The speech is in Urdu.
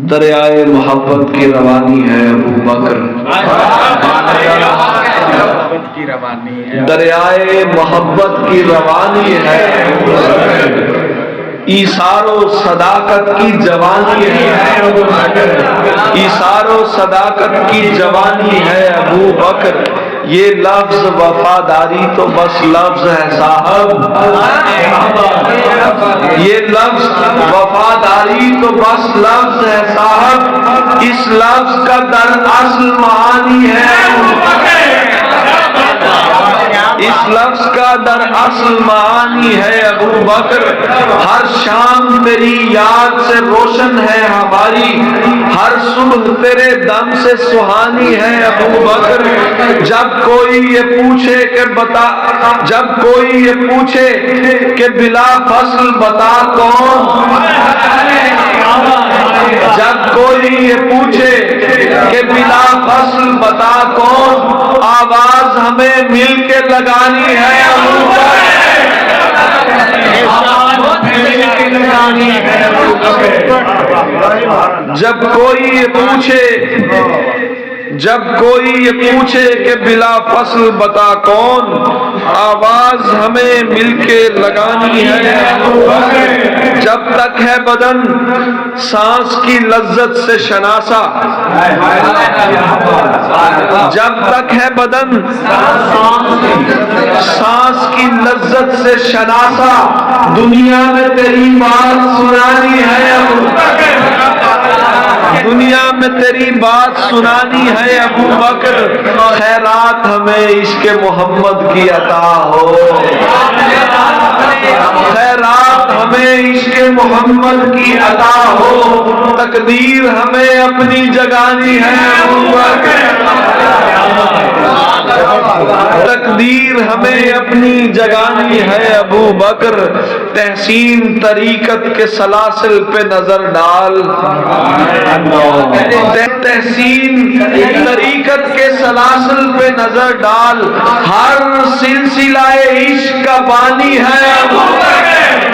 دریائے محبت کی روانی ہے ابو بکر، دریائے محبت کی روانی ہے ابو بکر، ایثار و صداقت کی جوانی ہے ابو بکر، ایثار و صداقت کی جوانی ہے ابو بکر، یہ لفظ وفاداری تو بس لفظ ہے صاحب، یہ لفظ وفاداری تو بس لفظ ہے صاحب، اس لفظ کا در اصل معانی ہے ابو بکر، اس لفظ کا در اصل معانی ہے ابو بکر، ہر شام تیری یاد سے روشن ہے ہماری، ہر صبح تیرے دم سے سہانی ہے ابو بکر، جب کوئی یہ پوچھے کہ بتا، جب کوئی یہ پوچھے کہ بلا فصل بتا کون، جب کوئی یہ پوچھے کہ بلا فصل بتا کون، آواز ہمیں مل کے لگانی ہے ابو بکر، جب کوئی یہ پوچھے، جب کوئی یہ پوچھے کہ بلا فصل بتا کون، آواز ہمیں مل کے لگانی ہے ابو بکر، جب تک ہے بدن سانس کی لذت سے شناسا، جب تک ہے بدن سانس کی لذت سے شناسا، دنیا میں تیری بات سنانی ہے ابو بکر، دنیا میں تیری بات سنانی ہے ابو بکر، خیرات ہمیں عشق محمد کی عطا ہو، خیرات ہمیں عشق محمد کی عطا ہو، تقدیر ہمیں اپنی جگانی ہے ابو بکر، تقدیر ہمیں اپنی جگانی ہے ابو بکر، تحسین طریقت کے سلاسل پہ نظر ڈال، تحسین طریقت کے سلاسل پہ نظر ڈال، ہر سلسلہ عشق کا بانی ہے ابو بکر،